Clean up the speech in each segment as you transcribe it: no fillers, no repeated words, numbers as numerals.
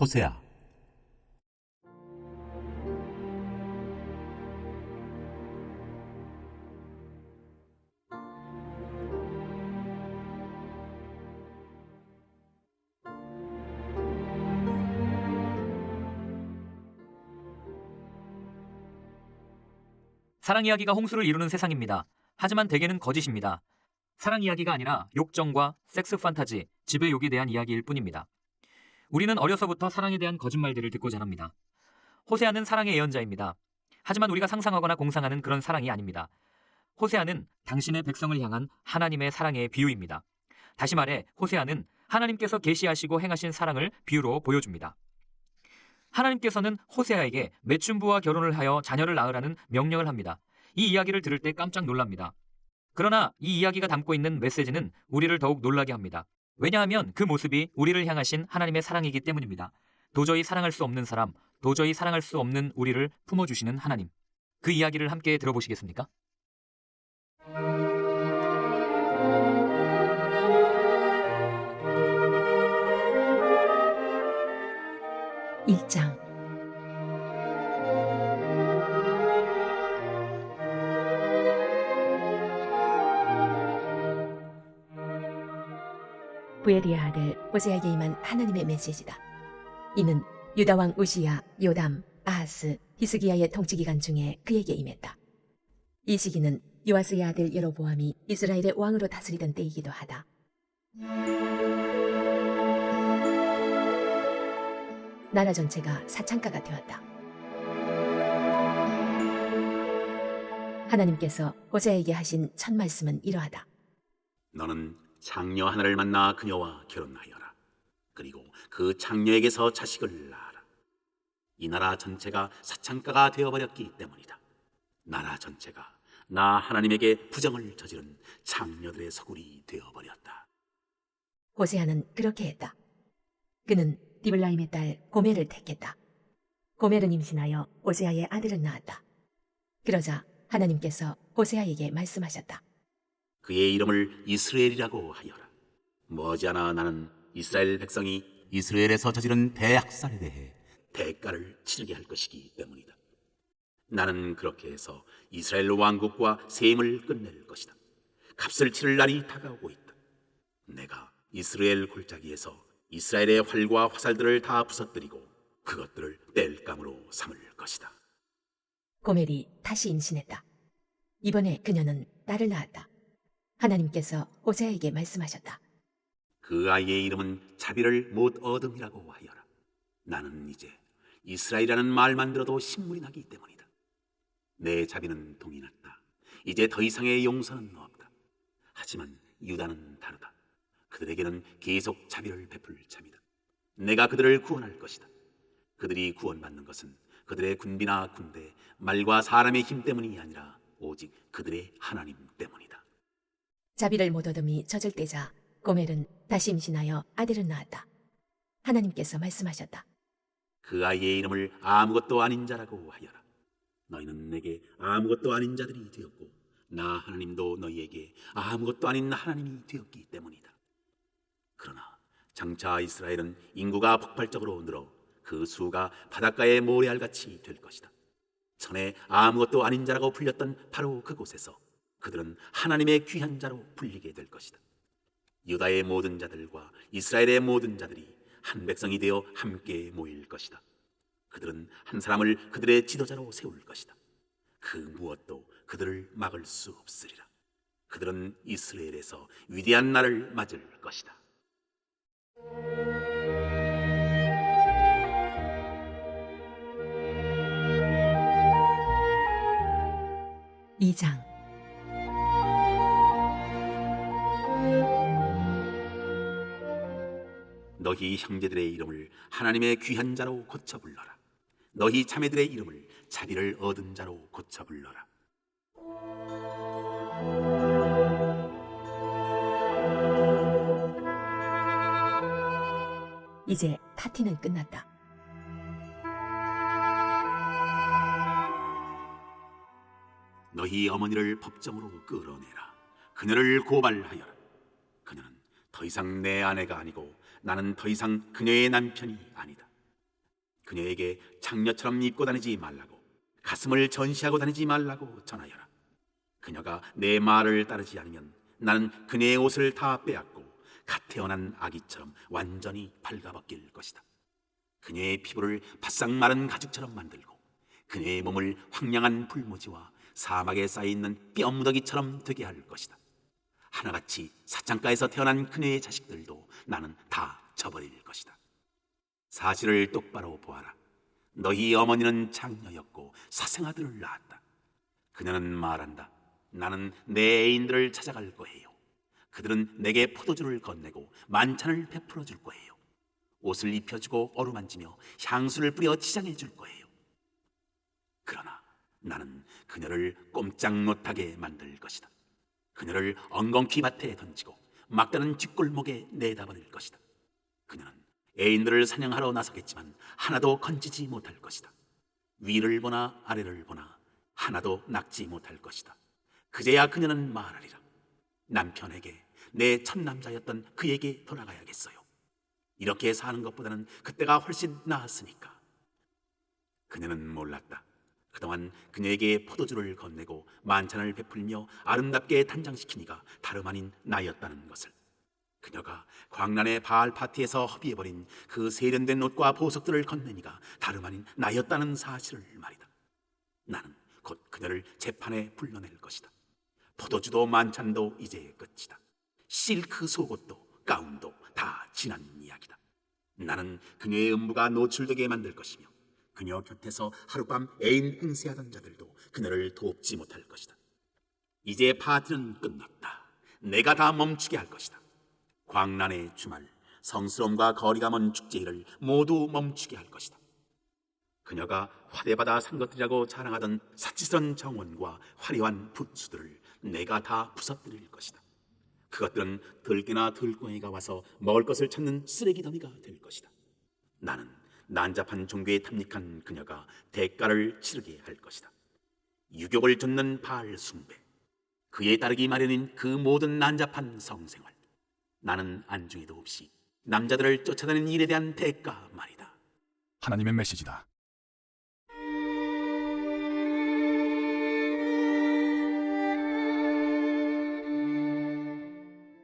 호세아. 사랑 이야기가 홍수를 이루는 세상입니다. 하지만 대개는 거짓입니다. 사랑 이야기가 아니라 욕정과 섹스 판타지, 지배욕에 대한 이야기일 뿐입니다. 우리는 어려서부터 사랑에 대한 거짓말들을 듣고 자랍니다. 호세아는 사랑의 예언자입니다. 하지만 우리가 상상하거나 공상하는 그런 사랑이 아닙니다. 호세아는 당신의 백성을 향한 하나님의 사랑의 비유입니다. 다시 말해 호세아는 하나님께서 계시하시고 행하신 사랑을 비유로 보여줍니다. 하나님께서는 호세아에게 매춘부와 결혼을 하여 자녀를 낳으라는 명령을 합니다. 이 이야기를 들을 때 깜짝 놀랍니다. 그러나 이 이야기가 담고 있는 메시지는 우리를 더욱 놀라게 합니다. 왜냐하면 그 모습이 우리를 향하신 하나님의 사랑이기 때문입니다. 도저히 사랑할 수 없는 사람, 도저히 사랑할 수 없는 우리를 품어주시는 하나님. 그 이야기를 함께 들어보시겠습니까? 1장. 부엘리의 아들 호세아에게 임한 하나님의 메시지다. 이는 유다 왕 우시야, 요담, 아하스, 히스기야의 통치 기간 중에 그에게 임했다. 이 시기는 요아스의 아들 여로보암이 이스라엘의 왕으로 다스리던 때이기도 하다. 나라 전체가 사창가가 되었다. 하나님께서 호세아에게 하신 첫 말씀은 이러하다. 너는 장녀 하나를 만나 그녀와 결혼하여라. 그리고 그 장녀에게서 자식을 낳아라. 이 나라 전체가 사창가가 되어버렸기 때문이다. 나라 전체가 나 하나님에게 부정을 저지른 장녀들의 서굴이 되어버렸다. 호세아는 그렇게 했다. 그는 디블라임의 딸 고멜을 택했다. 고멜은 임신하여 호세아의 아들을 낳았다. 그러자 하나님께서 호세아에게 말씀하셨다. 그의 이름을 이스라엘이라고 하여라. 머지않아 나는 이스라엘 백성이 이스라엘에서 저지른 대학살에 대해 대가를 치르게 할 것이기 때문이다. 나는 그렇게 해서 이스라엘 왕국과 셈을 끝낼 것이다. 값을 치를 날이 다가오고 있다. 내가 이스라엘 골짜기에서 이스라엘의 활과 화살들을 다 부서뜨리고 그것들을 땔감으로 삼을 것이다. 고멜이 다시 임신했다. 이번에 그녀는 딸을 낳았다. 하나님께서 호세아에게 말씀하셨다. 그 아이의 이름은 자비를 못 얻음이라고 하여라. 나는 이제 이스라엘이라는 말만 들어도 신물이 나기 때문이다. 내 자비는 동이 났다. 이제 더 이상의 용서는 없다. 하지만 유다는 다르다. 그들에게는 계속 자비를 베풀 참이다. 내가 그들을 구원할 것이다. 그들이 구원받는 것은 그들의 군비나 군대, 말과 사람의 힘 때문이 아니라 오직 그들의 하나님 때문이다. 자비를 못 얻음이 젖을 때자 고멜은 다시 임신하여 아들을 낳았다. 하나님께서 말씀하셨다. 그 아이의 이름을 아무것도 아닌 자라고 하여라. 너희는 내게 아무것도 아닌 자들이 되었고 나 하나님도 너희에게 아무것도 아닌 하나님이 되었기 때문이다. 그러나 장차 이스라엘은 인구가 폭발적으로 늘어 그 수가 바닷가의 모래알같이 될 것이다. 전에 아무것도 아닌 자라고 불렸던 바로 그곳에서 그들은 하나님의 귀한 자로 불리게 될 것이다. 유다의 모든 자들과 이스라엘의 모든 자들이 한 백성이 되어 함께 모일 것이다. 그들은 한 사람을 그들의 지도자로 세울 것이다. 그 무엇도 그들을 막을 수 없으리라. 그들은 이스라엘에서 위대한 날을 맞을 것이다. 2장. 너희 형제들의 이름을 하나님의 귀한 자로 고쳐 불러라. 너희 자매들의 이름을 자비를 얻은 자로 고쳐 불러라. 이제 파티는 끝났다. 너희 어머니를 법정으로 끌어내라. 그녀를 고발하여라. 그녀는 더 이상 내 아내가 아니고 나는 더 이상 그녀의 남편이 아니다. 그녀에게 장녀처럼 입고 다니지 말라고, 가슴을 전시하고 다니지 말라고 전하여라. 그녀가 내 말을 따르지 않으면 나는 그녀의 옷을 다 빼앗고 갓 태어난 아기처럼 완전히 발가벗길 것이다. 그녀의 피부를 바싹 마른 가죽처럼 만들고 그녀의 몸을 황량한 불모지와 사막에 쌓여있는 뼈무더기처럼 되게 할 것이다. 하나같이 사창가에서 태어난 그녀의 자식들도 나는 다 저버릴 것이다. 사실을 똑바로 보아라. 너희 어머니는 장녀였고 사생아들을 낳았다. 그녀는 말한다. 나는 내 애인들을 찾아갈 거예요. 그들은 내게 포도주를 건네고 만찬을 베풀어 줄 거예요. 옷을 입혀주고 어루만지며 향수를 뿌려 치장해 줄 거예요. 그러나 나는 그녀를 꼼짝 못하게 만들 것이다. 그녀를 엉겅퀴 밭에 던지고 막다른 뒷골목에 내다버릴 것이다. 그녀는 애인들을 사냥하러 나서겠지만 하나도 건지지 못할 것이다. 위를 보나 아래를 보나 하나도 낚지 못할 것이다. 그제야 그녀는 말하리라. 남편에게, 내 첫남자였던 그에게 돌아가야겠어요. 이렇게 사는 것보다는 그때가 훨씬 나았으니까. 그녀는 몰랐다. 그동안 그녀에게 포도주를 건네고 만찬을 베풀며 아름답게 단장시키니가 다름 아닌 나였다는 것을. 그녀가 광란의 바알 파티에서 허비해버린 그 세련된 옷과 보석들을 건네니가 다름 아닌 나였다는 사실을 말이다. 나는 곧 그녀를 재판에 불러낼 것이다. 포도주도 만찬도 이제 끝이다. 실크 속옷도 가운도 다 지난 이야기다. 나는 그녀의 음부가 노출되게 만들 것이며 그녀 곁에서 하룻밤 애인 행세하던 자들도 그녀를 돕지 못할 것이다. 이제 파티는 끝났다. 내가 다 멈추게 할 것이다. 광란의 주말, 성스러움과 거리가 먼 축제일을 모두 멈추게 할 것이다. 그녀가 화대받아 산 것들이라고 자랑하던 사치스런 정원과 화려한 붓수들을 내가 다 부숴뜨릴 것이다. 그것들은 들깨나 들고양이가 와서 먹을 것을 찾는 쓰레기 더미가 될 것이다. 나는 난잡한 종교에 탐닉한 그녀가 대가를 치르게 할 것이다. 유격을 좇는 바알 숭배, 그에 따르기 마련인 그 모든 난잡한 성생활, 나는 안중에도 없이 남자들을 쫓아다니는 일에 대한 대가 말이다. 하나님의 메시지다.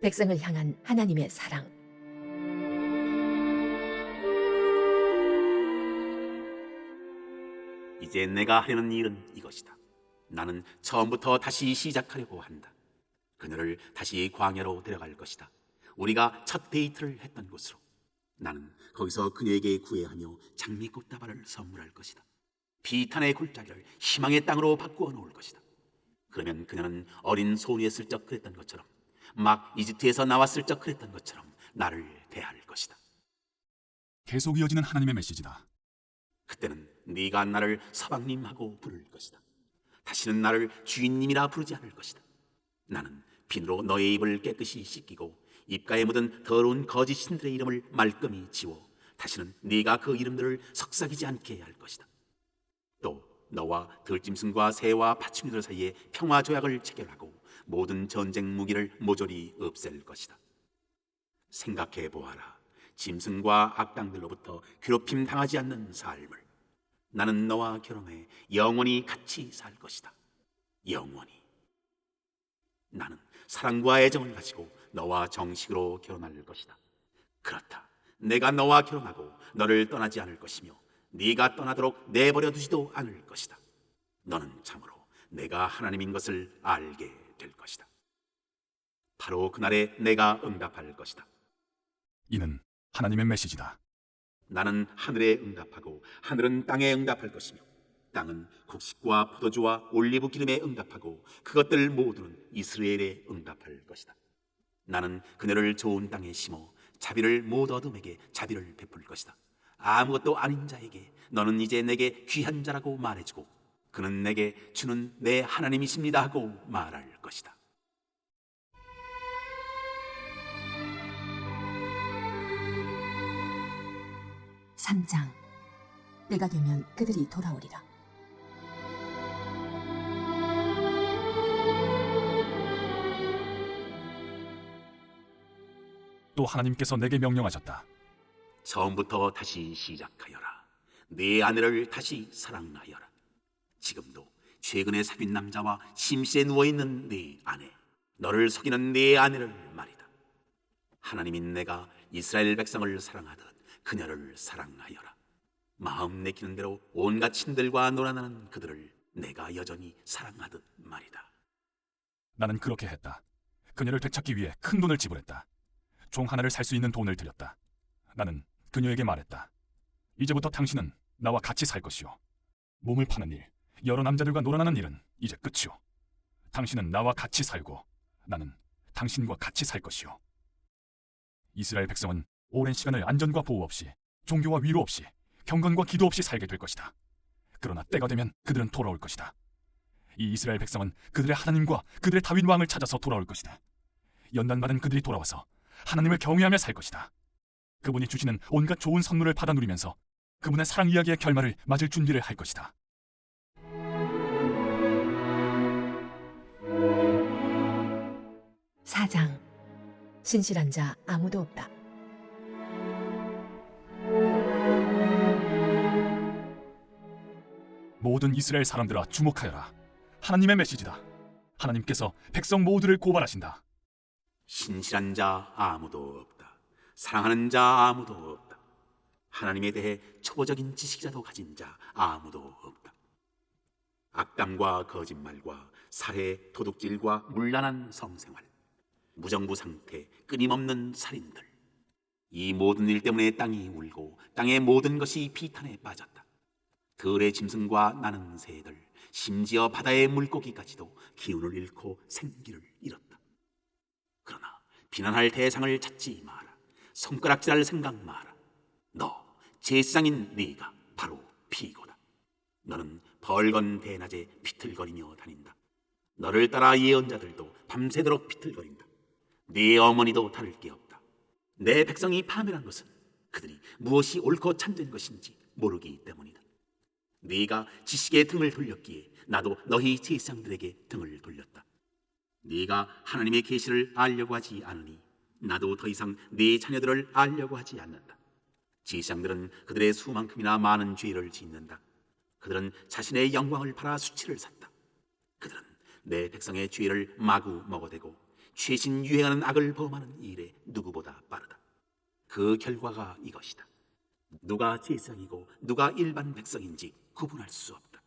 백성을 향한 하나님의 사랑. 이제 내가 하려는 일은 이것이다. 나는 처음부터 다시 시작하려고 한다. 그녀를 다시 광야로 데려갈 것이다. 우리가 첫 데이트를 했던 곳으로. 나는 거기서 그녀에게 구애하며 장미꽃다발을 선물할 것이다. 비탄의 굴짜기를 희망의 땅으로 바꾸어 놓을 것이다. 그러면 그녀는 어린 소녀였을 적 그랬던 것처럼, 막 이집트에서 나왔을 적 그랬던 것처럼 나를 대할 것이다. 계속 이어지는 하나님의 메시지다. 그때는 네가 나를 서방님하고 부를 것이다. 다시는 나를 주인님이라 부르지 않을 것이다. 나는 비누로 너의 입을 깨끗이 씻기고 입가에 묻은 더러운 거짓 신들의 이름을 말끔히 지워 다시는 네가 그 이름들을 속삭이지 않게 할 것이다. 또 너와 들짐승과 새와 파충류들 사이에 평화 조약을 체결하고 모든 전쟁 무기를 모조리 없앨 것이다. 생각해 보아라. 짐승과 악당들로부터 괴롭힘 당하지 않는 삶을. 나는 너와 결혼해 영원히 같이 살 것이다. 영원히. 나는 사랑과 애정을 가지고 너와 정식으로 결혼할 것이다. 그렇다. 내가 너와 결혼하고 너를 떠나지 않을 것이며 네가 떠나도록 내버려 두지도 않을 것이다. 너는 참으로 내가 하나님인 것을 알게 될 것이다. 바로 그날에 내가 응답할 것이다. 이는 하나님의 메시지다. 나는 하늘에 응답하고 하늘은 땅에 응답할 것이며 땅은 곡식과 포도주와 올리브 기름에 응답하고 그것들 모두는 이스라엘에 응답할 것이다. 나는 그녀를 좋은 땅에 심어 자비를 못 얻음에게 자비를 베풀 것이다. 아무것도 아닌 자에게 너는 이제 내게 귀한 자라고 말해주고 그는 내게 주는 내 하나님이십니다 하고 말할 것이다. 삼장 때가 되면 그들이 돌아오리라. 또 하나님께서 내게 명령하셨다. 처음부터 다시 시작하여라. 네 아내를 다시 사랑하여라. 지금도 최근에 사귄 남자와 침실에 누워있는 네 아내, 너를 속이는 네 아내를 말이다. 하나님인 내가 이스라엘 백성을 사랑하듯 그녀를 사랑하여라. 마음 내키는 대로 온갖 신들과 놀아나는 그들을 내가 여전히 사랑하듯 말이다. 나는 그렇게 했다. 그녀를 되찾기 위해 큰 돈을 지불했다. 종 하나를 살 수 있는 돈을 들였다. 나는 그녀에게 말했다. 이제부터 당신은 나와 같이 살 것이오. 몸을 파는 일, 여러 남자들과 놀아나는 일은 이제 끝이오. 당신은 나와 같이 살고 나는 당신과 같이 살 것이오. 이스라엘 백성은 오랜 시간을 안전과 보호 없이, 종교와 위로 없이, 경건과 기도 없이 살게 될 것이다. 그러나 때가 되면 그들은 돌아올 것이다. 이 이스라엘 백성은 그들의 하나님과 그들의 다윗 왕을 찾아서 돌아올 것이다. 연단받은 그들이 돌아와서 하나님을 경외하며 살 것이다. 그분이 주시는 온갖 좋은 선물을 받아 누리면서 그분의 사랑 이야기의 결말을 맞을 준비를 할 것이다. 사장. 신실한 자 아무도 없다. 모든 이스라엘 사람들아 주목하여라. 하나님의 메시지다. 하나님께서 백성 모두를 고발하신다. 신실한 자 아무도 없다. 사랑하는 자 아무도 없다. 하나님에 대해 초보적인 지식이라도 가진 자 아무도 없다. 악담과 거짓말과 살해, 도둑질과 문란한 성생활, 무정부 상태, 끊임없는 살인들, 이 모든 일 때문에 땅이 울고 땅의 모든 것이 비탄에 빠졌다. 들의 짐승과 나는 새들, 심지어 바다의 물고기까지도 기운을 잃고 생기를 잃었다. 그러나 비난할 대상을 찾지 마라. 손가락질할 생각 마라. 너 제사장인 네가 바로 피고다. 너는 벌건 대낮에 비틀거리며 다닌다. 너를 따라 예언자들도 밤새도록 비틀거린다. 네 어머니도 다를 게 없다. 내 백성이 파멸한 것은 그들이 무엇이 옳고 참된 것인지 모르기 때문이다. 네가 지식의 등을 돌렸기에 나도 너희 제사장들에게 등을 돌렸다. 네가 하나님의 계시를 알려고 하지 않으니 나도 더 이상 네 자녀들을 알려고 하지 않는다. 제사장들은 그들의 수만큼이나 많은 죄를 짓는다. 그들은 자신의 영광을 팔아 수치를 샀다. 그들은 내 백성의 죄를 마구 먹어대고 최신 유행하는 악을 범하는 일에 누구보다 빠르다. 그 결과가 이것이다. 누가 제사장이고 누가 일반 백성인지 구분할 수 없다.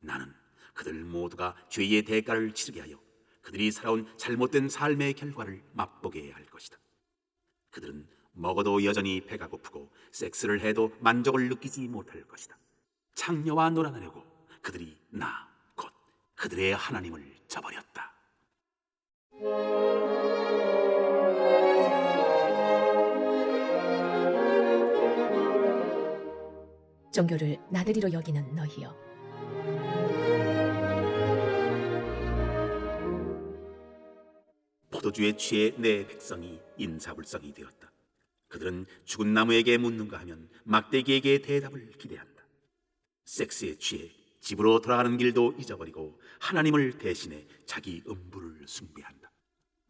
나는 그들 모두가 죄의 대가를 치르게 하여 그들이 살아온 잘못된 삶의 결과를 맛보게 할 것이다. 그들은 먹어도 여전히 배가 고프고 섹스를 해도 만족을 느끼지 못할 것이다. 창녀와 놀아나려고 그들이 나 곧 그들의 하나님을 저버렸다. 종교를 나들이로 여기는 너희여. 포도주에 취해 내 백성이 인사불성이 되었다. 그들은 죽은 나무에게 묻는가 하면 막대기에게 대답을 기대한다. 섹스에 취해 집으로 돌아가는 길도 잊어버리고 하나님을 대신해 자기 음부를 숭배한다.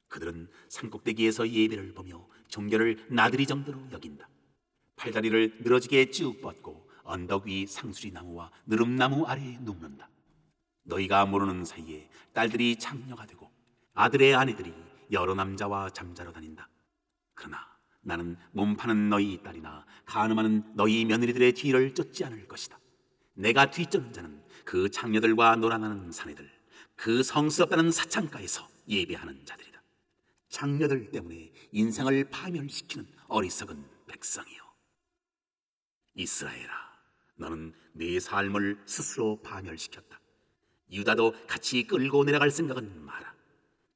그들은 산꼭대기에서 예배를 보며 종교를 나들이 정도로 여긴다. 팔다리를 늘어지게 쭉 뻗고 언덕 위 상수리 나무와 느릅나무 아래에 눕는다. 너희가 모르는 사이에 딸들이 창녀가 되고 아들의 아내들이 여러 남자와 잠자러 다닌다. 그러나 나는 몸 파는 너희 딸이나 간음하는 너희 며느리들의 뒤를 쫓지 않을 것이다. 내가 뒤쫓는 자는 그 창녀들과 놀아나는 사내들, 그 성스럽다는 사창가에서 예배하는 자들이다. 창녀들 때문에 인생을 파멸시키는 어리석은 백성이요. 이스라엘아, 너는 네 삶을 스스로 파멸시켰다. 유다도 같이 끌고 내려갈 생각은 마라.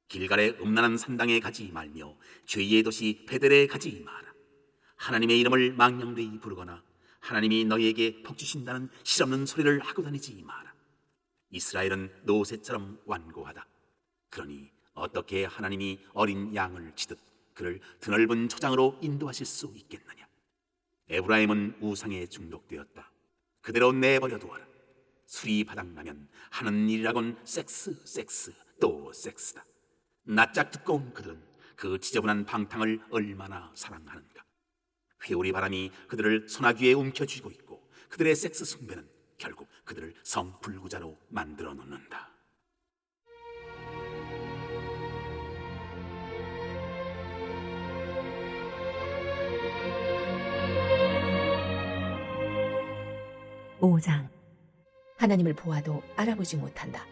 길갈의 음란한 산당에 가지 말며 죄의 도시 베델에 가지 마라. 하나님의 이름을 망령되이 부르거나 하나님이 너희에게 복 주신다는 실없는 소리를 하고 다니지 마라. 이스라엘은 노새처럼 완고하다. 그러니 어떻게 하나님이 어린 양을 치듯 그를 드넓은 초장으로 인도하실 수 있겠느냐. 에브라임은 우상에 중독되었다. 그대로 내버려 두어라. 술이 바닥나면 하는 일이라곤 섹스 또 섹스다. 낯짝 두꺼운 그들은 그 지저분한 방탕을 얼마나 사랑하는가. 회오리 바람이 그들을 소나기에 움켜쥐고 있고 그들의 섹스 숭배는 결국 그들을 성불구자로 만들어 놓는다. 오장 하나님을 보아도 알아보지 못한다.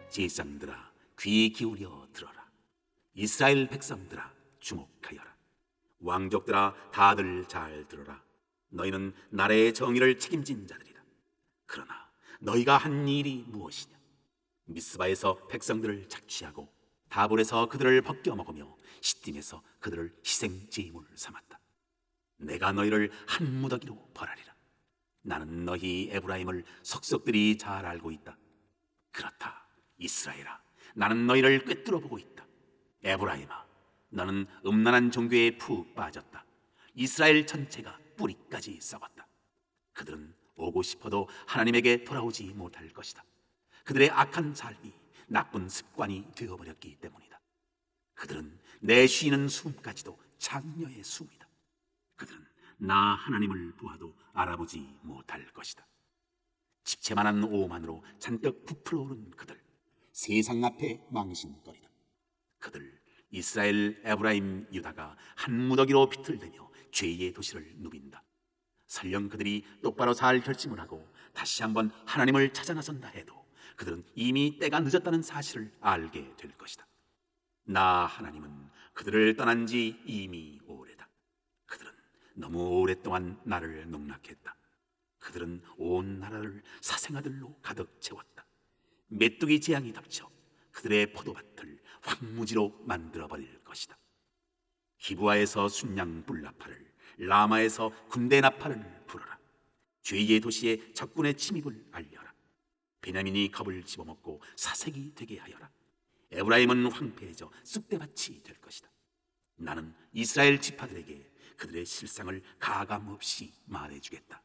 제사장들아, 귀 기울여 들어라. 이스라엘 백성들아, 주목하여라. 왕족들아, 다들 잘 들어라. 너희는 나라의 정의를 책임진 자들이다. 그러나 너희가 한 일이 무엇이냐? 미스바에서 백성들을 착취하고 다볼에서 그들을 벗겨 먹으며 시딤에서 그들을 희생 제물을 삼았다. 내가 너희를 한 무더기로 벌하리라. 나는 너희 에브라임을 속속들이 잘 알고 있다. 그렇다, 이스라엘아, 나는 너희를 꿰뚫어 보고 있다. 에브라임아, 너는 음란한 종교에 푹 빠졌다. 이스라엘 전체가 뿌리까지 썩었다. 그들은 오고 싶어도 하나님에게 돌아오지 못할 것이다. 그들의 악한 삶이 나쁜 습관이 되어버렸기 때문이다. 그들은 내 쉬는 숨까지도 장녀의 숨이다. 그들은 나 하나님을 보아도 알아보지 못할 것이다. 집채만한 오만으로 잔뜩 부풀어 오른 그들, 세상 앞에 망신거리다. 그들 이스라엘, 에브라임, 유다가 한 무더기로 비틀대며 죄의 도시를 누빈다. 설령 그들이 똑바로 살 결심을 하고 다시 한번 하나님을 찾아 나선다 해도 그들은 이미 때가 늦었다는 사실을 알게 될 것이다. 나 하나님은 그들을 떠난 지 이미 오래다. 그들은 너무 오랫동안 나를 농락했다. 그들은 온 나라를 사생아들로 가득 채웠다. 메뚜기 재앙이 덮쳐 그들의 포도밭을 황무지로 만들어버릴 것이다. 기브아에서 순양 불나파를, 라마에서 군대 나팔을 불어라. 죄의 도시에 적군의 침입을 알려라. 베냐민이 겁을 집어먹고 사색이 되게 하여라. 에브라임은 황폐해져 쑥대밭이 될 것이다. 나는 이스라엘 지파들에게 그들의 실상을 가감없이 말해주겠다.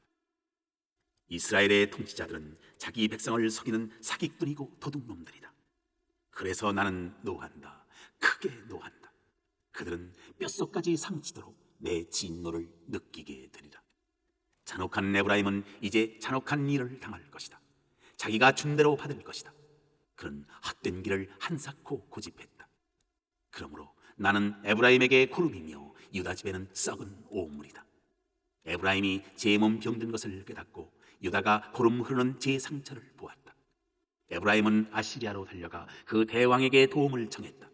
이스라엘의 통치자들은 자기 백성을 속이는 사기꾼이고 도둑놈들이다. 그래서 나는 노한다. 크게 노한다. 그들은 뼛속까지 상치도록 내 진노를 느끼게 되리라. 잔혹한 에브라임은 이제 잔혹한 일을 당할 것이다. 자기가 준 대로 받을 것이다. 그는 헛된 길을 한사코 고집했다. 그러므로 나는 에브라임에게 고름이며 유다 집에는 썩은 오물이다. 에브라임이 제 몸 병든 것을 깨닫고 유다가 고름 흐르는 제 상처를 보았다. 에브라임은 아시리아로 달려가 그 대왕에게 도움을 청했다.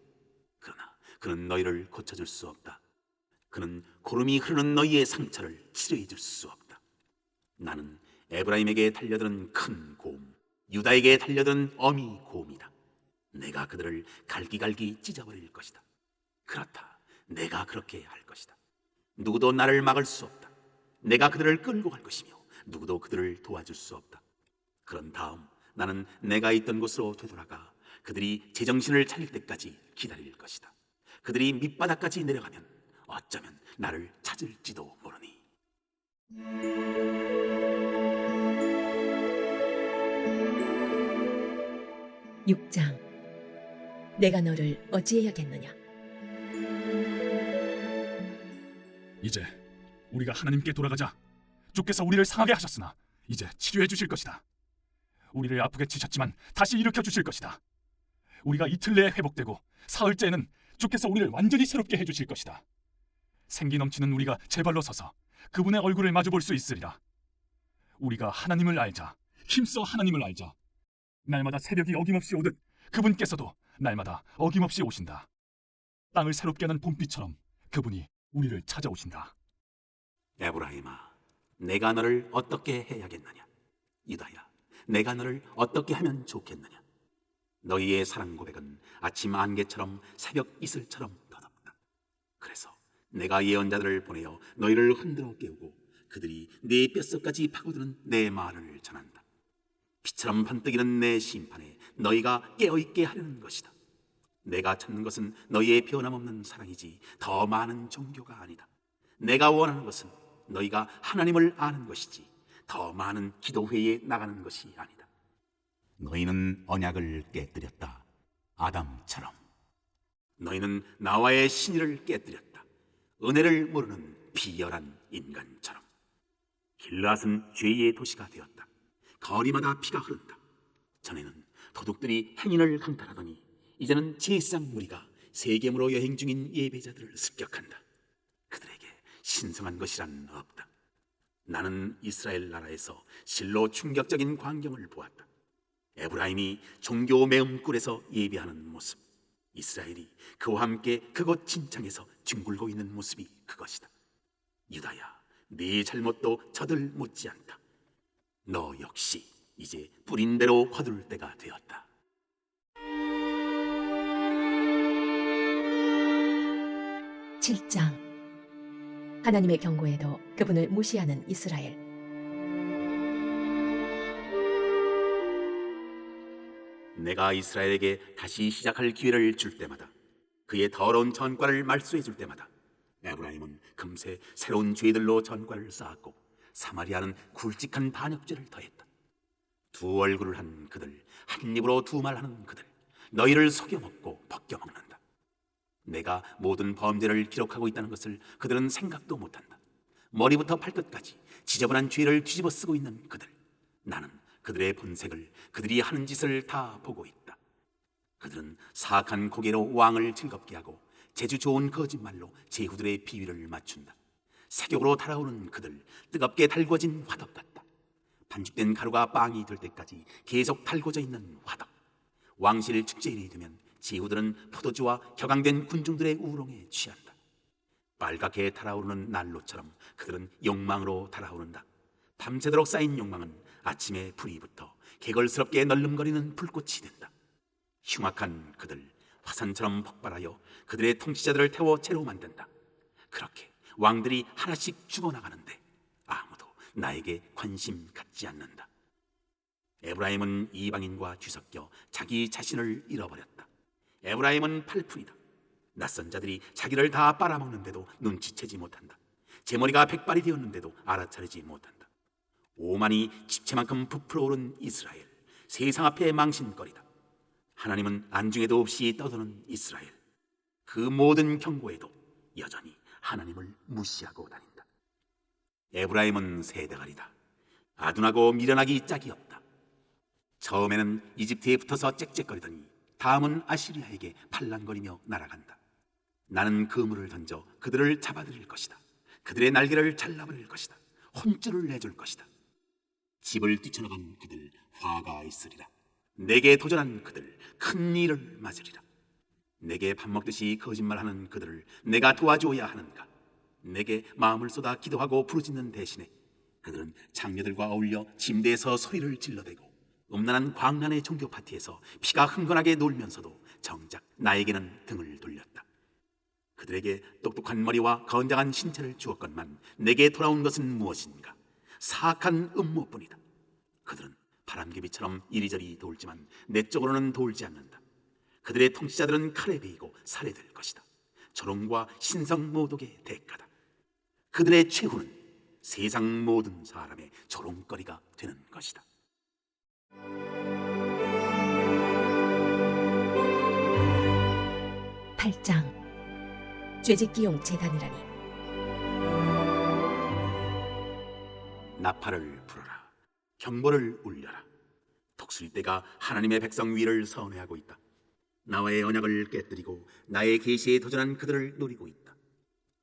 그러나 그는 너희를 고쳐줄 수 없다. 그는 고름이 흐르는 너희의 상처를 치료해 줄 수 없다. 나는 에브라임에게 달려드는 큰 곰, 유다에게 달려드는 어미 곰이다. 내가 그들을 갈기갈기 찢어버릴 것이다. 그렇다, 내가 그렇게 할 것이다. 누구도 나를 막을 수 없다. 내가 그들을 끌고 갈 것이며 누구도 그들을 도와줄 수 없다. 그런 다음 나는 내가 있던 곳으로 되돌아가 그들이 제정신을 차릴 때까지 기다릴 것이다. 그들이 밑바닥까지 내려가면 어쩌면 나를 찾을지도 모르니. 6장 내가 너를 어찌해야겠느냐? 이제 우리가 하나님께 돌아가자. 주께서 우리를 상하게 하셨으나 이제 치료해 주실 것이다. 우리를 아프게 치셨지만 다시 일으켜 주실 것이다. 우리가 이틀 내에 회복되고 사흘째에는 주께서 우리를 완전히 새롭게 해주실 것이다. 생기 넘치는 우리가 제 발로 서서 그분의 얼굴을 마주 볼 수 있으리라. 우리가 하나님을 알자. 힘써 하나님을 알자. 날마다 새벽이 어김없이 오듯 그분께서도 날마다 어김없이 오신다. 땅을 새롭게 하는 봄비처럼 그분이 우리를 찾아오신다. 에브라임아, 내가 너를 어떻게 해야겠느냐? 유다야, 내가 너를 어떻게 하면 좋겠느냐? 너희의 사랑 고백은 아침 안개처럼 새벽 이슬처럼 더덥다. 그래서 내가 예언자들을 보내어 너희를 흔들어 깨우고 그들이 네 뼛속까지 파고드는 내 말을 전한다. 피처럼 번뜩이는 내 심판에 너희가 깨어있게 하려는 것이다. 내가 찾는 것은 너희의 변함없는 사랑이지 더 많은 종교가 아니다. 내가 원하는 것은 너희가 하나님을 아는 것이지 더 많은 기도회에 나가는 것이 아니다. 너희는 언약을 깨뜨렸다. 아담처럼. 너희는 나와의 신의를 깨뜨렸다. 은혜를 모르는 비열한 인간처럼. 길르앗은 죄의 도시가 되었다. 거리마다 피가 흐른다. 전에는 도둑들이 행인을 강탈하더니 이제는 제사장 무리가 세겜으로 여행 중인 예배자들을 습격한다. 그들에게 신성한 것이란 없다. 나는 이스라엘 나라에서 실로 충격적인 광경을 보았다. 에브라임이 종교 매음굴에서 예배하는 모습, 이스라엘이 그와 함께 그곳 진창에서 뒹굴고 있는 모습이 그것이다. 유다야, 네 잘못도 저들 못지않다. 너 역시 이제 뿌린 대로 거둘 때가 되었다. 7장. 하나님의 경고에도 그분을 무시하는 이스라엘. 내가 이스라엘에게 다시 시작할 기회를 줄 때마다, 그의 더러운 전과를 말소해 줄 때마다 에브라임은 금세 새로운 죄들로 전과를 쌓았고 사마리아는 굵직한 반역죄를 더했다. 두 얼굴을 한 그들, 한 입으로 두 말하는 그들, 너희를 속여먹고 벗겨먹는다. 내가 모든 범죄를 기록하고 있다는 것을 그들은 생각도 못한다. 머리부터 발끝까지 지저분한 죄를 뒤집어 쓰고 있는 그들, 나는 그들의 본색을, 그들이 하는 짓을 다 보고 있다. 그들은 사악한 고개로 왕을 즐겁게 하고 재주 좋은 거짓말로 제후들의 비위를 맞춘다. 세격으로 달아오는 그들, 뜨겁게 달궈진 화덕 같다. 반죽된 가루가 빵이 될 때까지 계속 달궈져 있는 화덕. 왕실 축제일이 되면 제후들은 포도주와 격앙된 군중들의 우롱에 취한다. 빨갛게 달아오르는 난로처럼 그들은 욕망으로 달아오른다. 밤새도록 쌓인 욕망은 아침에 불이 붙어 개걸스럽게 널름거리는 불꽃이 된다. 흉악한 그들, 화산처럼 폭발하여 그들의 통치자들을 태워 채로 만든다. 그렇게 왕들이 하나씩 죽어나가는데 아무도 나에게 관심 갖지 않는다. 에브라임은 이방인과 뒤섞여 자기 자신을 잃어버렸다. 에브라임은 팔풀이다. 낯선 자들이 자기를 다 빨아먹는데도 눈치채지 못한다. 제 머리가 백발이 되었는데도 알아차리지 못한다. 오만이 집채만큼 부풀어 오른 이스라엘, 세상 앞에 망신거리다. 하나님은 안중에도 없이 떠도는 이스라엘, 그 모든 경고에도 여전히 하나님을 무시하고 다닌다. 에브라임은 새대가리다. 아둔하고 미련하기 짝이 없다. 처음에는 이집트에 붙어서 짹짹거리더니 다음은 아시리아에게 팔랑거리며 날아간다. 나는 그물을 던져 그들을 잡아들일 것이다. 그들의 날개를 잘라버릴 것이다. 혼쭐을 내줄 것이다. 집을 뛰쳐나간 그들 화가 있으리라. 내게 도전한 그들 큰 일을 맞으리라. 내게 밥 먹듯이 거짓말하는 그들을 내가 도와주어야 하는가? 내게 마음을 쏟아 기도하고 부르짖는 대신에 그들은 장녀들과 어울려 침대에서 소리를 질러대고 음란한 광란의 종교 파티에서 피가 흥건하게 놀면서도 정작 나에게는 등을 돌렸다. 그들에게 똑똑한 머리와 건장한 신체를 주었건만 내게 돌아온 것은 무엇인가? 사악한 음모뿐이다. 그들은 바람개비처럼 이리저리 돌지만 내 쪽으로는 돌지 않는다. 그들의 통치자들은 칼에 베이고 살해될 것이다. 조롱과 신성 모독의 대가다. 그들의 최후는 세상 모든 사람의 조롱거리가 되는 것이다. 팔장. 죄짓기용 재단이라니. 나팔을 불어라. 경보를 울려라. 독수리떼가 하나님의 백성 위를 선회하고 있다. 나와의 언약을 깨뜨리고 나의 계시에 도전한 그들을 노리고 있다.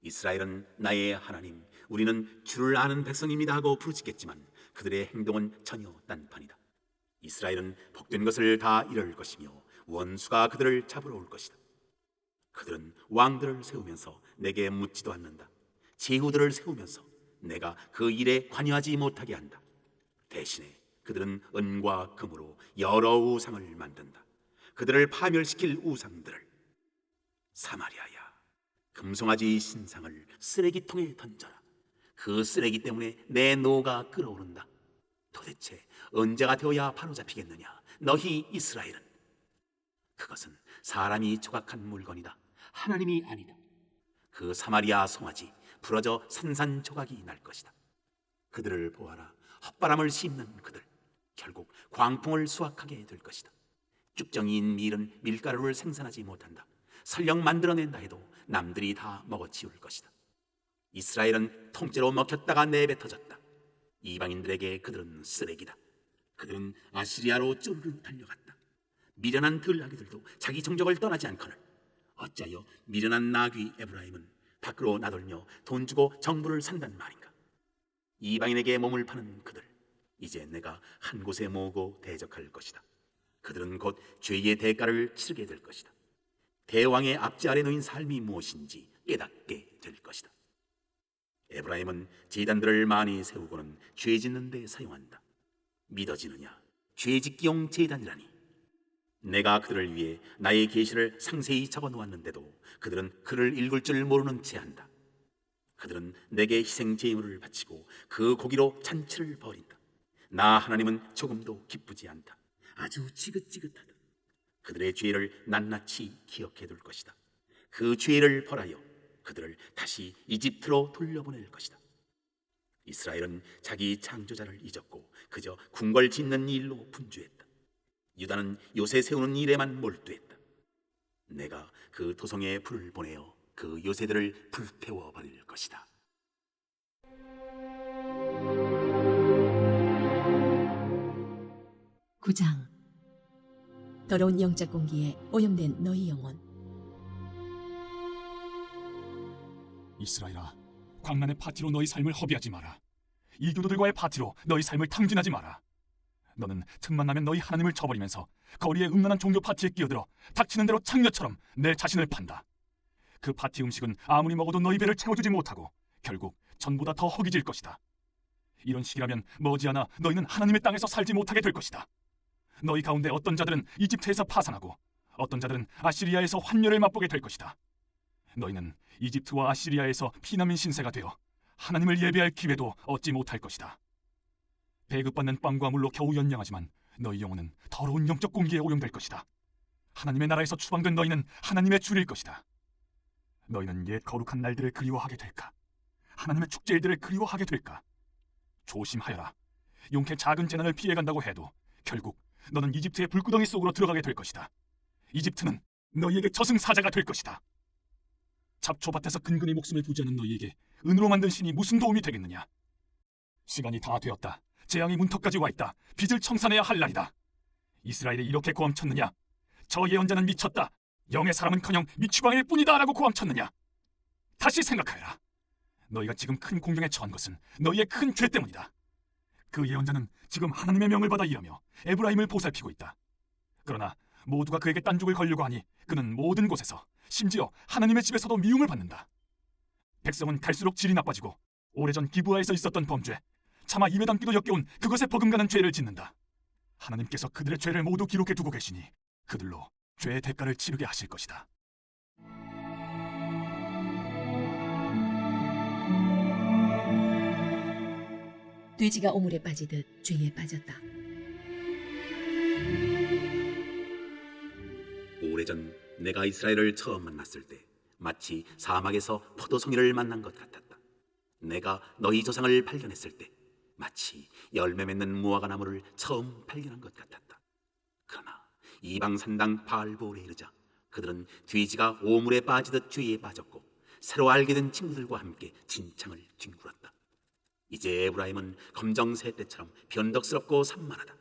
이스라엘은 나의 하나님, 우리는 주를 아는 백성입니다 하고 부르짖겠지만 그들의 행동은 전혀 딴판이다. 이스라엘은 복된 것을 다 잃을 것이며 원수가 그들을 잡으러 올 것이다. 그들은 왕들을 세우면서 내게 묻지도 않는다. 제후들을 세우면서 내가 그 일에 관여하지 못하게 한다. 대신에 그들은 은과 금으로 여러 우상을 만든다. 그들을 파멸시킬 우상들을. 사마리아야, 금송아지 신상을 쓰레기통에 던져라. 그 쓰레기 때문에 내 노가 끓어오른다. 도대체 언제가 되어야 바로잡히겠느냐? 너희 이스라엘은. 그것은 사람이 조각한 물건이다. 하나님이 아니다. 그 사마리아 송아지 부러져 산산조각이 날 것이다. 그들을 보아라. 헛바람을 씹는 그들, 결국 광풍을 수확하게 될 것이다. 쭉정이인 밀은 밀가루를 생산하지 못한다. 설령 만들어낸다 해도 남들이 다 먹어치울 것이다. 이스라엘은 통째로 먹혔다가 내뱉어졌다. 이방인들에게 그들은 쓰레기다. 그들은 아시리아로 쪼르르 달려갔다. 미련한 들나귀들도 자기 정적을 떠나지 않거늘 어찌하여 미련한 나귀 에브라임은 밖으로 나돌며 돈 주고 정부를 산단 말인가. 이방인에게 몸을 파는 그들, 이제 내가 한 곳에 모으고 대적할 것이다. 그들은 곧 죄의 대가를 치르게 될 것이다. 대왕의 압제 아래 놓인 삶이 무엇인지 깨닫게 될 것이다. 에브라임은 제단들을 많이 세우고는 죄 짓는 데 사용한다. 믿어지느냐? 죄 짓기용 제단이라니. 내가 그들을 위해 나의 계시를 상세히 적어 놓았는데도 그들은 글을 읽을 줄 모르는 채 한다. 그들은 내게 희생 제물을 바치고 그 고기로 잔치를 벌인다. 나 하나님은 조금도 기쁘지 않다. 아주 지긋지긋하다. 그들의 죄를 낱낱이 기억해 둘 것이다. 그 죄를 벌하여 그들을 다시 이집트로 돌려보낼 것이다. 이스라엘은 자기 창조자를 잊었고 그저 궁궐 짓는 일로 분주했다. 유다는 요새 세우는 일에만 몰두했다. 내가 그 도성에 불을 보내어 그 요새들을 불태워 버릴 것이다. 구장. 더러운 영적 공기에 오염된 너희 영혼. 이스라엘아, 광란의 파티로 너희 삶을 허비하지 마라. 이교도들과의 파티로 너희 삶을 탕진하지 마라. 너는 틈만 나면 너희 하나님을 저버리면서 거리의 음란한 종교 파티에 끼어들어 닥치는 대로 창녀처럼 내 자신을 판다. 그 파티 음식은 아무리 먹어도 너희 배를 채워주지 못하고 결국 전보다 더 허기질 것이다. 이런 식이라면 머지않아 너희는 하나님의 땅에서 살지 못하게 될 것이다. 너희 가운데 어떤 자들은 이집트에서 파산하고 어떤 자들은 아시리아에서 환멸을 맛보게 될 것이다. 너희는 이집트와 아시리아에서 피난민 신세가 되어 하나님을 예배할 기회도 얻지 못할 것이다. 배급받는 빵과 물로 겨우 연양하지만 너희 영혼은 더러운 영적 공기에 오염될 것이다. 하나님의 나라에서 추방된 너희는 하나님의 줄일 것이다. 너희는 옛 거룩한 날들을 그리워하게 될까? 하나님의 축제일들을 그리워하게 될까? 조심하여라. 용케 작은 재난을 피해간다고 해도 결국 너는 이집트의 불구덩이 속으로 들어가게 될 것이다. 이집트는 너희에게 저승사자가 될 것이다. 잡초밭에서 근근히 목숨을 부지하는 너희에게 은으로 만든 신이 무슨 도움이 되겠느냐? 시간이 다 되었다. 재앙이 문턱까지 와 있다. 빚을 청산해야 할 날이다. 이스라엘이 이렇게 고함쳤느냐? 저 예언자는 미쳤다. 영의 사람은커녕 미추방일 뿐이다 라고 고함쳤느냐? 다시 생각하여라. 너희가 지금 큰 공경에 처한 것은 너희의 큰 죄 때문이다. 그 예언자는 지금 하나님의 명을 받아 일하며 에브라임을 보살피고 있다. 그러나 모두가 그에게 딴죽을 걸려고 하니 그는 모든 곳에서 심지어 하나님의 집에서도 미움을 받는다. 백성은 갈수록 질이 나빠지고 오래전 기브아에서 있었던 범죄, 차마 입에 담기도 역겨운 그것에 버금가는 죄를 짓는다. 하나님께서 그들의 죄를 모두 기록해 두고 계시니 그들로 죄의 대가를 치르게 하실 것이다. 돼지가 오물에 빠지듯 죄에 빠졌다. 오래전 내가 이스라엘을 처음 만났을 때 마치 사막에서 포도송이를 만난 것 같았다. 내가 너희 조상을 발견했을 때 마치 열매 맺는 무화과 나무를 처음 발견한 것 같았다. 그러나 이방 산당 바알보울에 이르자 그들은 돼지가 오물에 빠지듯 죄에 빠졌고 새로 알게 된 친구들과 함께 진창을 뒹굴었다. 이제 에브라임은 검정새 때처럼 변덕스럽고 산만하다.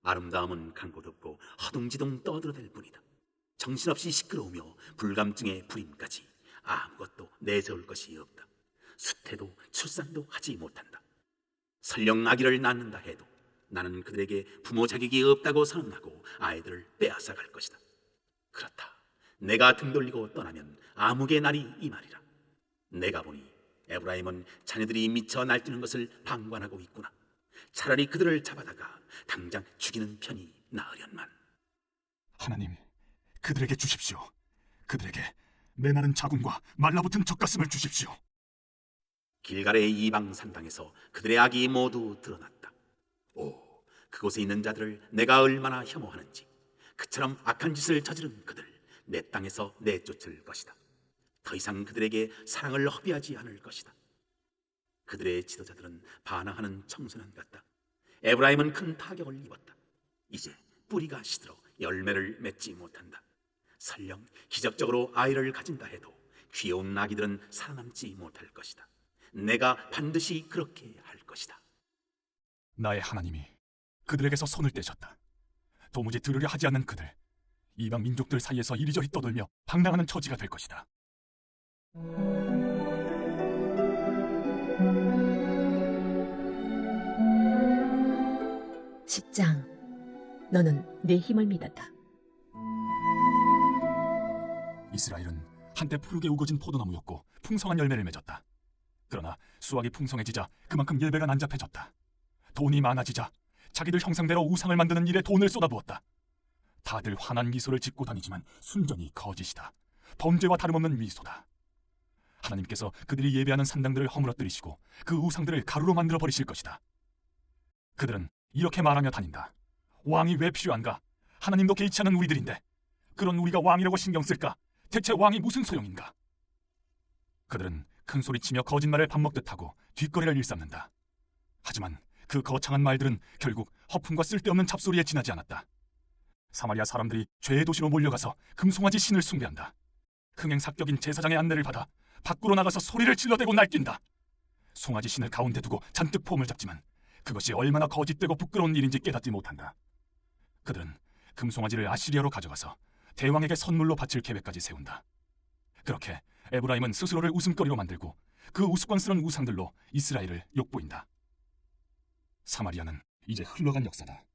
아름다움은 간 곳 없고 허둥지둥 떠들어댈 뿐이다. 정신없이 시끄러우며 불감증의 불임까지 아무것도 내세울 것이 없다. 수태도 출산도 하지 못한다. 설령 아기를 낳는다 해도 나는 그들에게 부모 자격이 없다고 선언하고 아이들을 빼앗아 갈 것이다. 그렇다. 내가 등 돌리고 떠나면 암흑의 날이 임하리라. 내가 보니 에브라임은 자녀들이 미쳐 날뛰는 것을 방관하고 있구나. 차라리 그들을 잡아다가 당장 죽이는 편이 나으련만. 하나님, 그들에게 주십시오. 그들에게 메마른 자궁과 말라붙은 젖가슴을 주십시오. 길갈의 이방 산당에서 그들의 악이 모두 드러났다. 오, 그곳에 있는 자들을 내가 얼마나 혐오하는지. 그처럼 악한 짓을 저지른 그들 내 땅에서 내쫓을 것이다. 더 이상 그들에게 사랑을 허비하지 않을 것이다. 그들의 지도자들은 반항하는 청소년 같다. 에브라임은 큰 타격을 입었다. 이제 뿌리가 시들어 열매를 맺지 못한다. 설령 기적적으로 아이를 가진다 해도 귀여운 아기들은 살아남지 못할 것이다. 내가 반드시 그렇게 할 것이다. 나의 하나님이 그들에게서 손을 떼셨다. 도무지 들으려 하지 않는 그들, 이방 민족들 사이에서 이리저리 떠돌며 방랑하는 처지가 될 것이다. 10장. 너는 내 힘을 믿었다. 이스라엘은 한때 푸르게 우거진 포도나무였고 풍성한 열매를 맺었다. 그러나 수확이 풍성해지자 그만큼 예배가 난잡해졌다. 돈이 많아지자 자기들 형상대로 우상을 만드는 일에 돈을 쏟아부었다. 다들 환한 미소를 짓고 다니지만 순전히 거짓이다. 범죄와 다름없는 미소다. 하나님께서 그들이 예배하는 산당들을 허물어뜨리시고 그 우상들을 가루로 만들어 버리실 것이다. 그들은 이렇게 말하며 다닌다. 왕이 왜 필요한가? 하나님도 개의치 않은 우리들인데 그런 우리가 왕이라고 신경 쓸까? 대체 왕이 무슨 소용인가? 그들은 큰 소리치며 거짓말을 밥 먹듯 하고 뒷거래를 일삼는다. 하지만 그 거창한 말들은 결국 허풍과 쓸데없는 잡소리에 지나지 않았다. 사마리아 사람들이 죄의 도시로 몰려가서 금송아지 신을 숭배한다. 흥행삭격인 제사장의 안내를 받아 밖으로 나가서 소리를 질러대고 날뛴다. 송아지 신을 가운데 두고 잔뜩 폼을 잡지만 그것이 얼마나 거짓되고 부끄러운 일인지 깨닫지 못한다. 그들은 금송아지를 아시리아로 가져가서 대왕에게 선물로 바칠 계획까지 세운다. 그렇게 에브라임은 스스로를 웃음거리로 만들고 그 우스꽝스러운 우상들로 이스라엘을 욕보인다. 사마리아는 이제 흘러간 역사다.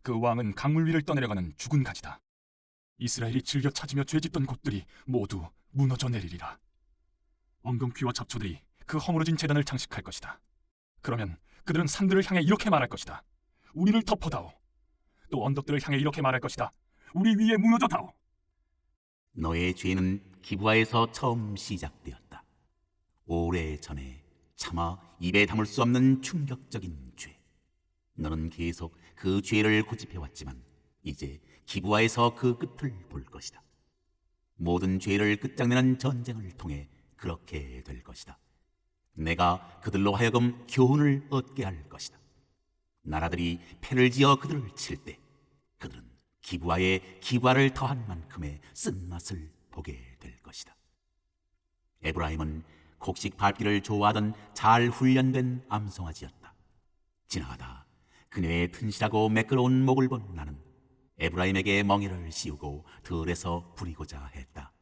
그 왕은 강물 위를 떠내려가는 죽은 가지다. 이스라엘이 즐겨 찾으며 죄짓던 곳들이 모두 무너져 내리리라. 엉겅퀴와 잡초들이 그 허물어진 제단을 장식할 것이다. 그러면 그들은 산들을 향해 이렇게 말할 것이다. 우리를 덮어다오. 또 언덕들을 향해 이렇게 말할 것이다. 우리 위에 무너져다오. 너의 죄는 기브아에서 처음 시작되었다. 오래전에 차마 입에 담을 수 없는 충격적인 죄. 너는 계속 그 죄를 고집해왔지만 이제 기브아에서 그 끝을 볼 것이다. 모든 죄를 끝장내는 전쟁을 통해 그렇게 될 것이다. 내가 그들로 하여금 교훈을 얻게 할 것이다. 나라들이 패를 지어 그들을 칠 때 그들은 기브아에 기브아를 더한 만큼의 쓴맛을 보게 될 것이다. 에브라임은 곡식 밟기를 좋아하던 잘 훈련된 암송아지였다. 지나가다 그녀의 튼실하고 매끄러운 목을 본 나는 에브라임에게 멍에를 씌우고 들에서 부리고자 했다.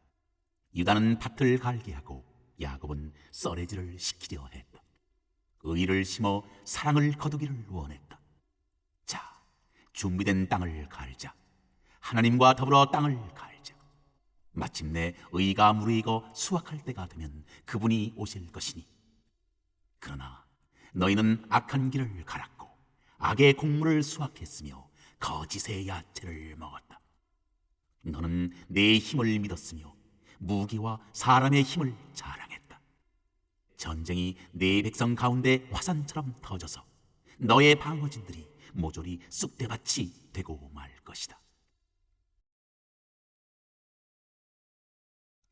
유다는 밭을 갈게 하고 야곱은 썰애질을 시키려 했다. 의를 심어 사랑을 거두기를 원했다. 자, 준비된 땅을 갈자. 하나님과 더불어 땅을 갈자. 마침내 의가 무르익어 수확할 때가 되면 그분이 오실 것이니. 그러나 너희는 악한 길을 갈았고 악의 곡물을 수확했으며 거짓의 야채를 먹었다. 너는 내 힘을 믿었으며 무기와 사람의 힘을 자랑했다. 전쟁이 내 백성 가운데 화산처럼 터져서 너의 방어진들이 모조리 쑥대밭이 되고 말 것이다.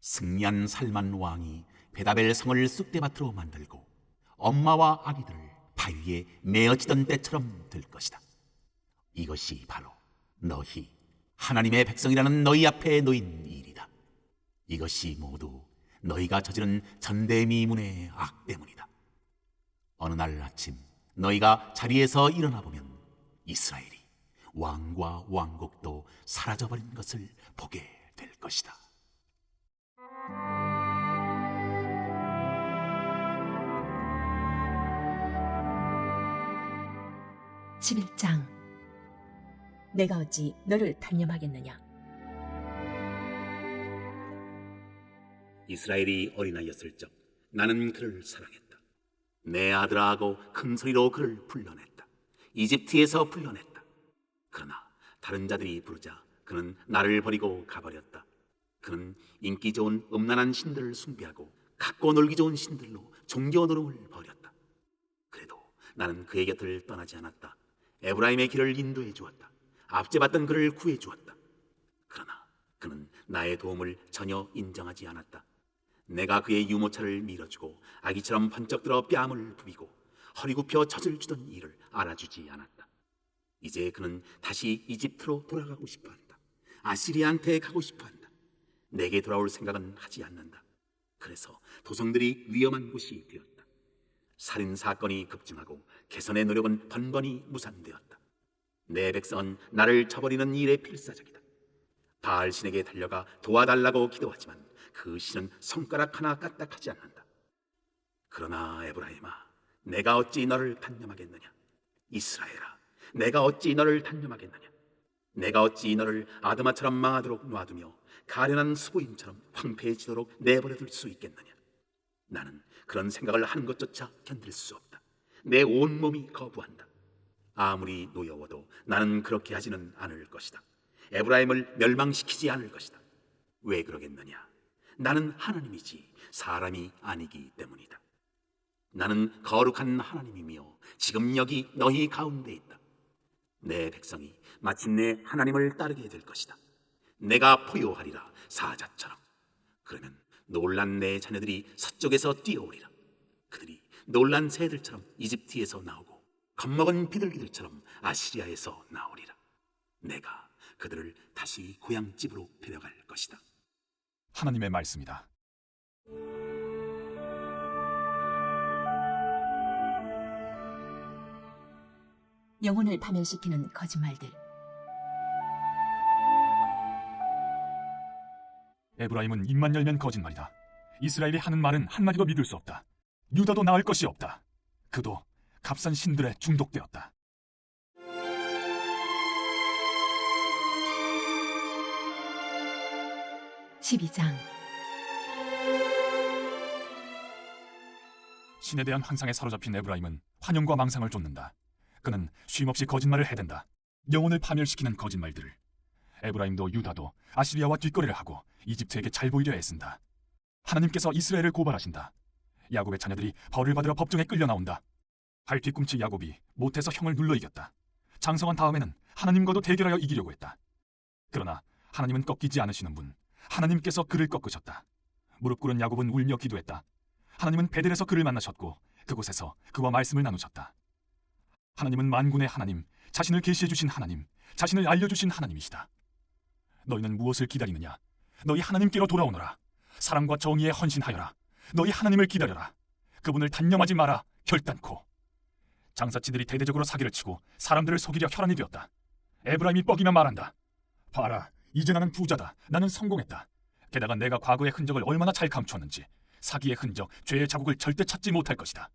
승리한 살만 왕이 베다벨 성을 쑥대밭으로 만들고 엄마와 아기들을 바위에 메어지던 때처럼 될 것이다. 이것이 바로 너희 하나님의 백성이라는 너희 앞에 놓인 일이다. 이것이 모두 너희가 저지른 전대미문의 악 때문이다. 어느 날 아침 너희가 자리에서 일어나 보면 이스라엘이 왕과 왕국도 사라져버린 것을 보게 될 것이다. 11장. 내가 어찌 너를 단념하겠느냐? 이스라엘이 어린아이였을 적 나는 그를 사랑했다. 내 아들아 하고 큰 소리로 그를 불러냈다. 이집트에서 불러냈다. 그러나 다른 자들이 부르자 그는 나를 버리고 가버렸다. 그는 인기 좋은 음란한 신들을 숭배하고 갖고 놀기 좋은 신들로 종교 노름을 벌였다. 그래도 나는 그의 곁을 떠나지 않았다. 에브라임의 길을 인도해 주었다. 압제받던 그를 구해 주었다. 그러나 그는 나의 도움을 전혀 인정하지 않았다. 내가 그의 유모차를 밀어주고 아기처럼 번쩍 들어 뺨을 부비고 허리 굽혀 젖을 주던 일을 알아주지 않았다. 이제 그는 다시 이집트로 돌아가고 싶어한다. 아시리아한테 가고 싶어한다. 내게 돌아올 생각은 하지 않는다. 그래서 도성들이 위험한 곳이 되었다. 살인 사건이 급증하고 개선의 노력은 번번이 무산되었다. 내 백성은 나를 쳐버리는 일에 필사적이다. 바알 신에게 달려가 도와달라고 기도하지만 그 신은 손가락 하나 까딱하지 않는다. 그러나 에브라임아, 내가 어찌 너를 단념하겠느냐? 이스라엘아, 내가 어찌 너를 단념하겠느냐? 내가 어찌 너를 아드마처럼 망하도록 놔두며 가련한 수보임처럼 황폐해지도록 내버려둘 수 있겠느냐? 나는 그런 생각을 하는 것조차 견딜 수 없다. 내 온몸이 거부한다. 아무리 노여워도 나는 그렇게 하지는 않을 것이다. 에브라임을 멸망시키지 않을 것이다. 왜 그러겠느냐? 나는 하나님이지 사람이 아니기 때문이다. 나는 거룩한 하나님이며 지금 여기 너희 가운데 있다. 내 백성이 마침내 하나님을 따르게 될 것이다. 내가 포효하리라, 사자처럼. 그러면 놀란 내 자녀들이 서쪽에서 뛰어오리라. 그들이 놀란 새들처럼 이집트에서 나오고 겁먹은 비둘기들처럼 아시리아에서 나오리라. 내가 그들을 다시 고향집으로 데려갈 것이다. 하나님의 말씀이다. 영혼을 파멸시키는 거짓말들. 에브라임은 입만 열면 거짓말이다. 이스라엘이 하는 말은 한마디도 믿을 수 없다. 유다도 나을 것이 없다. 그도 값싼 신들에 중독되었다. (12장) 신에 대한 환상에 사로잡힌 에브라임은 환영과 망상을 쫓는다. 그는 쉼없이 거짓말을 해댄다. 영혼을 파멸시키는 거짓말들을. 에브라임도 유다도 아시리아와 뒷거래를 하고 이집트에게 잘 보이려 애쓴다. 하나님께서 이스라엘을 고발하신다. 야곱의 자녀들이 벌을 받으러 법정에 끌려 나온다. 발 뒤꿈치 야곱이 못해서 형을 눌러 이겼다. 장성한 다음에는 하나님과도 대결하여 이기려고 했다. 그러나 하나님은 꺾이지 않으시는 분, 하나님께서 그를 꺾으셨다. 무릎 꿇은 야곱은 울며 기도했다. 하나님은 베델에서 그를 만나셨고 그곳에서 그와 말씀을 나누셨다. 하나님은 만군의 하나님, 자신을 계시해 주신 하나님, 자신을 알려주신 하나님이시다. 너희는 무엇을 기다리느냐? 너희 하나님께로 돌아오너라. 사랑과 정의에 헌신하여라. 너희 하나님을 기다려라. 그분을 단념하지 마라. 결단코. 장사치들이 대대적으로 사기를 치고 사람들을 속이려 혈안이 되었다. 에브라임이 뻐기며 말한다. 봐라, 이제 나는 부자다. 나는 성공했다. 게다가 내가 과거의 흔적을 얼마나 잘 감추었는지 사기의 흔적, 죄의 자국을 절대 찾지 못할 것이다.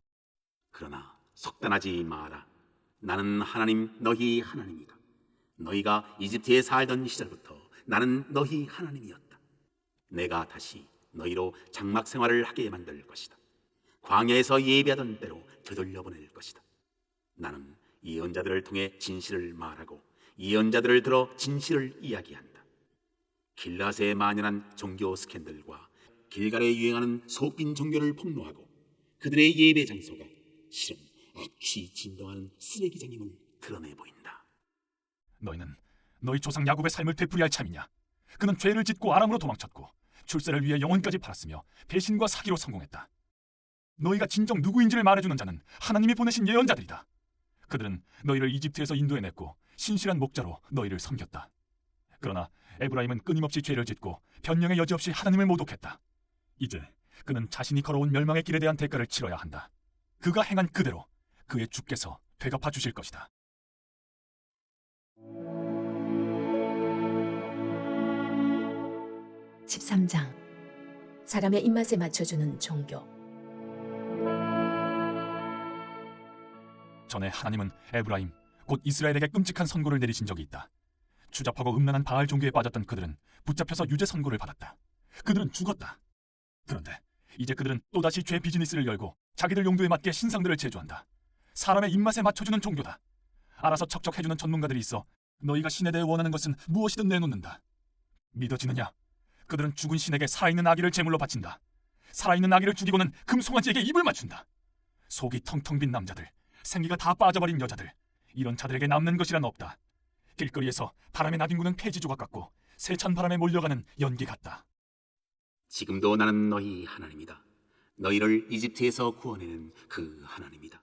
그러나 속단하지 마라. 나는 하나님, 너희 하나님이다. 너희가 이집트에 살던 시절부터 나는 너희 하나님이었다. 내가 다시 너희로 장막 생활을 하게 만들 것이다. 광야에서 예배하던 때로 되돌려 보낼 것이다. 나는 예언자들을 통해 진실을 말하고 예언자들을 들어 진실을 이야기한다. 길라스에 만연한 종교 스캔들과 길갈에 유행하는 속빈 종교를 폭로하고 그들의 예배 장소가 실은 악취 진동하는 쓰레기장임을 드러내 보인다. 너희는 너희 조상 야곱의 삶을 되풀이할 참이냐? 그는 죄를 짓고 아람으로 도망쳤고 출세를 위해 영혼까지 팔았으며 배신과 사기로 성공했다. 너희가 진정 누구인지를 말해주는 자는 하나님이 보내신 예언자들이다. 그들은 너희를 이집트에서 인도해냈고 신실한 목자로 너희를 섬겼다. 그러나 에브라임은 끊임없이 죄를 짓고 변명의 여지 없이 하나님을 모독했다. 이제 그는 자신이 걸어온 멸망의 길에 대한 대가를 치러야 한다. 그가 행한 그대로 그의 주께서 되갚아 주실 것이다. (13장) 사람의 입맛에 맞춰주는 종교. 전에 하나님은 에브라임, 곧 이스라엘에게 끔찍한 선고를 내리신 적이 있다. 추잡하고 음란한 바알 종교에 빠졌던 그들은 붙잡혀서 유죄 선고를 받았다. 그들은 죽었다. 그런데 이제 그들은 또다시 죄 비즈니스를 열고 자기들 용도에 맞게 신상들을 제조한다. 사람의 입맛에 맞춰주는 종교다. 알아서 척척해주는 전문가들이 있어 너희가 신에 대해 원하는 것은 무엇이든 내놓는다. 믿어지느냐? 그들은 죽은 신에게 살아있는 아기를 제물로 바친다. 살아있는 아기를 죽이고는 금송아지에게 입을 맞춘다. 속이 텅텅 빈 남자들, 생기가 다 빠져버린 여자들, 이런 자들에게 남는 것이란 없다. 길거리에서 바람에 나뒹구는 폐지 조각 같고 세찬 바람에 몰려가는 연기 같다. 지금도 나는 너희 하나님이다. 너희를 이집트에서 구원해낸 그 하나님이다.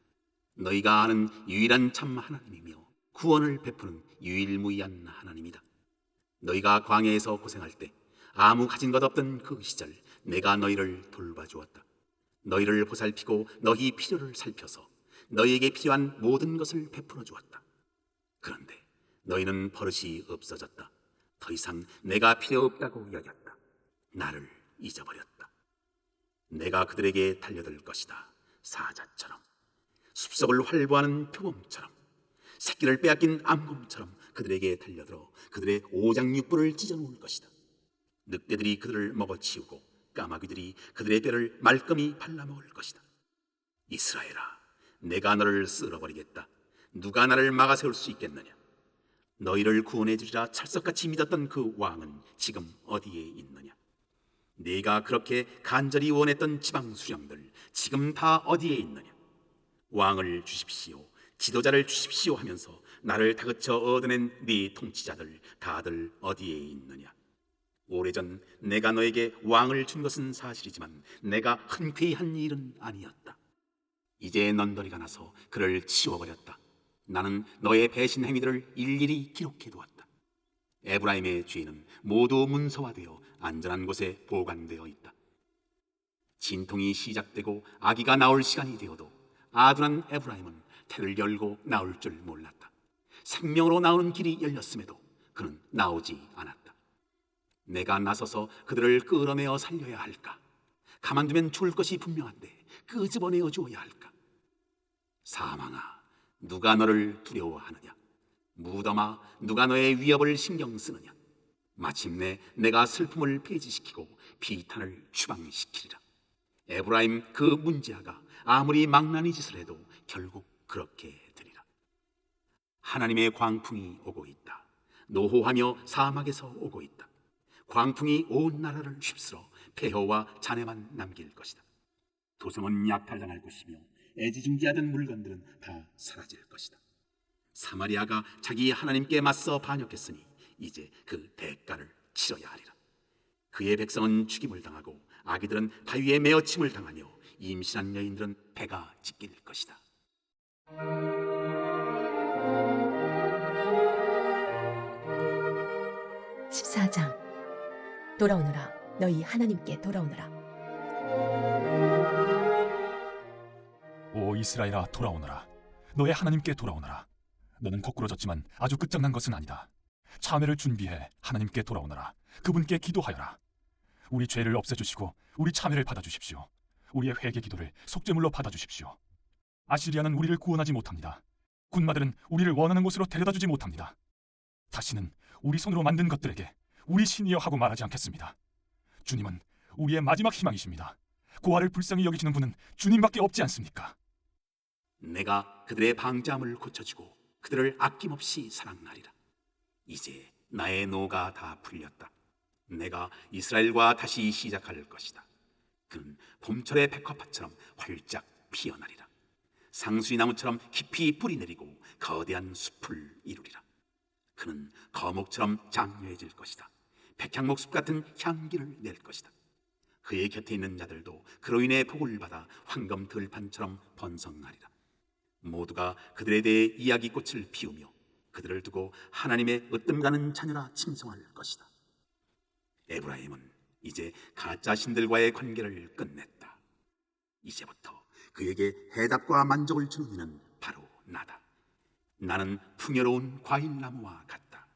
너희가 아는 유일한 참 하나님이며 구원을 베푸는 유일무이한 하나님이다. 너희가 광야에서 고생할 때 아무 가진 것 없던 그 시절 내가 너희를 돌봐주었다. 너희를 보살피고 너희 필요를 살펴서 너희에게 필요한 모든 것을 베풀어 주었다. 그런데 너희는 버릇이 없어졌다. 더 이상 내가 필요 없다고 여겼다. 나를 잊어버렸다. 내가 그들에게 달려들 것이다. 사자처럼, 숲속을 활보하는 표범처럼, 새끼를 빼앗긴 암곰처럼 그들에게 달려들어 그들의 오장육부를 찢어놓을 것이다. 늑대들이 그들을 먹어치우고 까마귀들이 그들의 뼈를 말끔히 발라먹을 것이다. 이스라엘아, 내가 너를 쓸어버리겠다. 누가 나를 막아세울 수 있겠느냐? 너희를 구원해 주리라 찰석같이 믿었던 그 왕은 지금 어디에 있느냐? 네가 그렇게 간절히 원했던 지방 수령들 지금 다 어디에 있느냐? 왕을 주십시오, 지도자를 주십시오 하면서 나를 다그쳐 얻어낸 네 통치자들 다들 어디에 있느냐? 오래전 내가 너에게 왕을 준 것은 사실이지만 내가 흔쾌히 한 일은 아니었다. 이제 넌더리가 나서 그를 치워버렸다. 나는 너의 배신 행위들을 일일이 기록해 두었다. 에브라임의 죄는 모두 문서화되어 안전한 곳에 보관되어 있다. 진통이 시작되고 아기가 나올 시간이 되어도 아둔한 에브라임은 태를 열고 나올 줄 몰랐다. 생명으로 나오는 길이 열렸음에도 그는 나오지 않았다. 내가 나서서 그들을 끌어내어 살려야 할까? 가만두면 죽을 것이 분명한데 끄집어내어 주어야 할까? 사망아, 누가 너를 두려워하느냐? 무덤아, 누가 너의 위협을 신경 쓰느냐? 마침내 내가 슬픔을 폐지시키고 비탄을 추방시키리라. 에브라임 그 문제아가 아무리 망나니 짓을 해도 결국 그렇게 되리라. 하나님의 광풍이 오고 있다. 노호하며 사막에서 오고 있다. 광풍이 온 나라를 휩쓸어 폐허와 잔해만 남길 것이다. 도성은 약탈당할 것이며 애지중지하던 물건들은 다 사라질 것이다. 사마리아가 자기 하나님께 맞서 반역했으니 이제 그 대가를 치러야 하리라. 그의 백성은 죽임을 당하고 아기들은 바위에 메어침을 당하며 임신한 여인들은 배가 찢길 것이다. 14장. 돌아오너라, 너희 하나님께 돌아오너라. 오 이스라엘아, 돌아오너라. 너의 하나님께 돌아오너라. 너는 거꾸러졌지만 아주 끝장난 것은 아니다. 참회를 준비해 하나님께 돌아오너라. 그분께 기도하여라. 우리 죄를 없애주시고 우리 참회를 받아주십시오. 우리의 회개 기도를 속죄물로 받아주십시오. 아시리아는 우리를 구원하지 못합니다. 군마들은 우리를 원하는 곳으로 데려다주지 못합니다. 다시는 우리 손으로 만든 것들에게 우리 신이여 하고 말하지 않겠습니다. 주님은 우리의 마지막 희망이십니다. 고아를 불쌍히 여기시는 분은 주님밖에 없지 않습니까? 내가 그들의 방자함을 고쳐주고 그들을 아낌없이 사랑하리라. 이제 나의 노가 다 풀렸다. 내가 이스라엘과 다시 시작할 것이다. 그는 봄철의 백화밭처럼 활짝 피어나리라. 상수리 나무처럼 깊이 뿌리 내리고 거대한 숲을 이루리라. 그는 거목처럼 장려해질 것이다. 백향목숲 같은 향기를 낼 것이다. 그의 곁에 있는 자들도 그로 인해 복을 받아 황금 들판처럼 번성하리라. 모두가 그들에 대해 이야기꽃을 피우며 그들을 두고 하나님의 으뜸가는 자녀라 칭송할 것이다. 에브라임은 이제 가짜 신들과의 관계를 끝냈다. 이제부터 그에게 해답과 만족을 주는 이는 바로 나다. 나는 풍요로운 과일나무와 같다.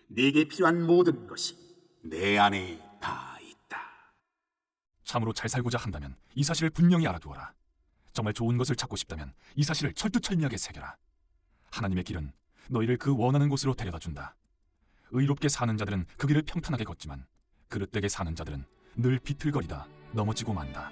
네게 필요한 모든 것이 내 안에 다 있다. 참으로 잘 살고자 한다면 이 사실을 분명히 알아두어라. 정말 좋은 것을 찾고 싶다면 이 사실을 철두철미하게 새겨라. 하나님의 길은 너희를 그 원하는 곳으로 데려다준다. 의롭게 사는 자들은 그 길을 평탄하게 걷지만 그릇되게 사는 자들은 늘 비틀거리다 넘어지고 만다.